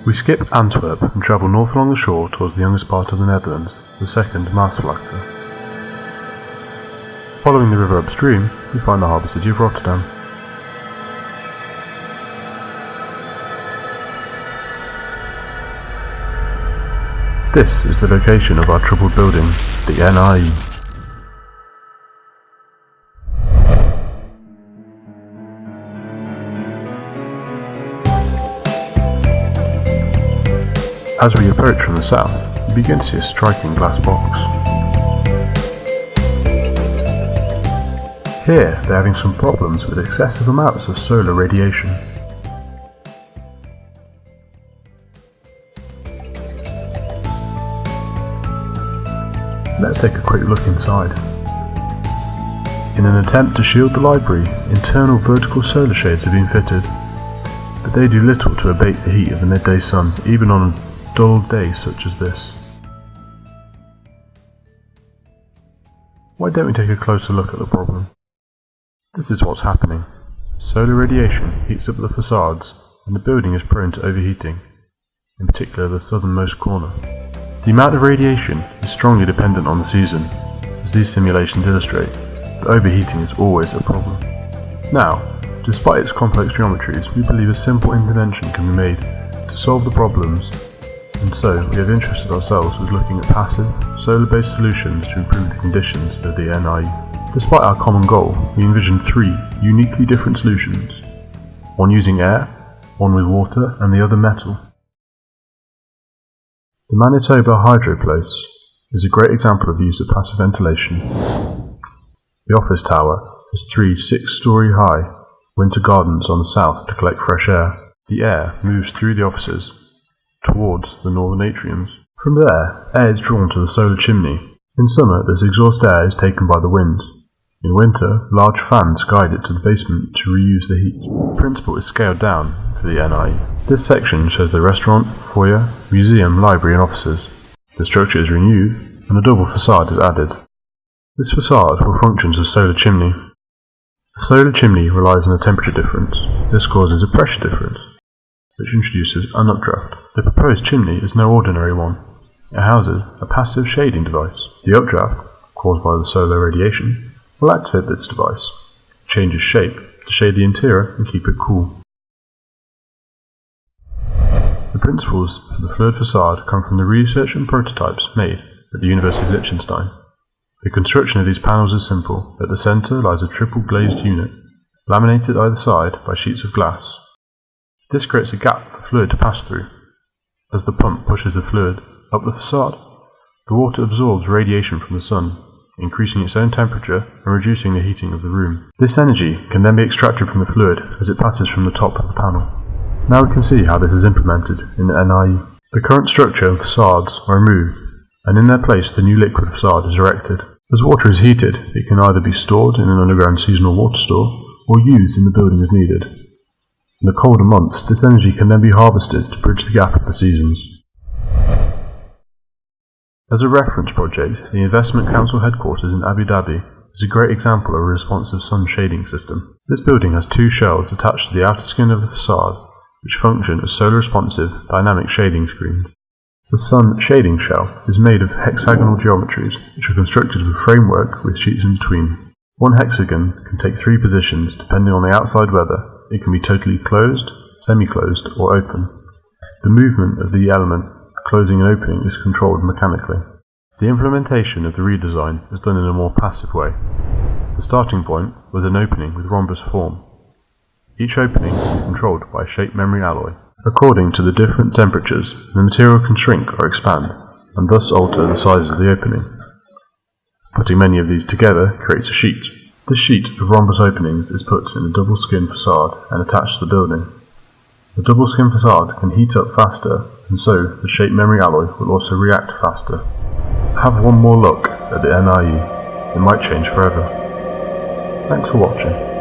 We skip Antwerp and travel north along the shore towards the youngest part of the Netherlands, the second Maasvlakte. Following the river upstream, we find the harbour city of Rotterdam. This is the location of our troubled building, the NIE. As we approach from the south, we begin to see a striking glass box. Here, they're having some problems with excessive amounts of solar radiation. Let's take a quick look inside. In an attempt to shield the library, internal vertical solar shades have been fitted, but they do little to abate the heat of the midday sun, even on a dull day such as this. Why don't we take a closer look at the problem? This is what's happening. Solar radiation heats up the facades, and the building is prone to overheating, in particular the southernmost corner. The amount of radiation is strongly dependent on the season, as these simulations illustrate, but overheating is always a problem. Now, despite its complex geometries, we believe a simple intervention can be made to solve the problems, and so we have interested ourselves with looking at passive, solar-based solutions to improve the conditions of the NIE. Despite our common goal, we envision 3 uniquely different solutions, one using air, one with water, and the other metal. The Manitoba Hydro Place is a great example of the use of passive ventilation. The office tower has 3 6-story high winter gardens on the south to collect fresh air. The air moves through the offices towards the northern atriums. From there, air is drawn to the solar chimney. In summer, this exhaust air is taken by the wind. In winter, large fans guide it to the basement to reuse the heat. The principle is scaled down for the NIE. This section shows the restaurant, foyer, museum, library and offices. The structure is renewed and a double facade is added. This facade will function as a solar chimney. The solar chimney relies on a temperature difference. This causes a pressure difference, which introduces an updraft. The proposed chimney is no ordinary one. It houses a passive shading device. The updraft, caused by the solar radiation, will activate this device, change its shape to shade the interior and keep it cool. The principles for the fluid facade come from the research and prototypes made at the University of Liechtenstein. The construction of these panels is simple. At the centre lies a triple glazed unit, laminated either side by sheets of glass. This creates a gap for fluid to pass through. As the pump pushes the fluid up the facade, the water absorbs radiation from the sun, increasing its own temperature and reducing the heating of the room. This energy can then be extracted from the fluid as it passes from the top of the panel. Now we can see how this is implemented in the NIE. The current structure and facades are removed, and in their place the new liquid facade is erected. As water is heated, it can either be stored in an underground seasonal water store or used in the building as needed. In the colder months, this energy can then be harvested to bridge the gap of the seasons. As a reference project, the Investment Council headquarters in Abu Dhabi is a great example of a responsive sun shading system. This building has 2 shells attached to the outer skin of the facade, which function as solar-responsive dynamic shading screens. The sun shading shell is made of hexagonal geometries, which are constructed of a framework with sheets in between. One hexagon can take 3 positions depending on the outside weather. It can be totally closed, semi-closed, or open. The movement of the element closing and opening is controlled mechanically. The implementation of the redesign is done in a more passive way. The starting point was an opening with rhombus form. Each opening is controlled by a shape memory alloy. According to the different temperatures, the material can shrink or expand, and thus alter the size of the opening. Putting many of these together creates a sheet. This sheet of rhombus openings is put in a double skin facade and attached to the building. The double skin facade can heat up faster, and so the shape memory alloy will also react faster. Have one more look at the NIE. It might change forever. Thanks for watching.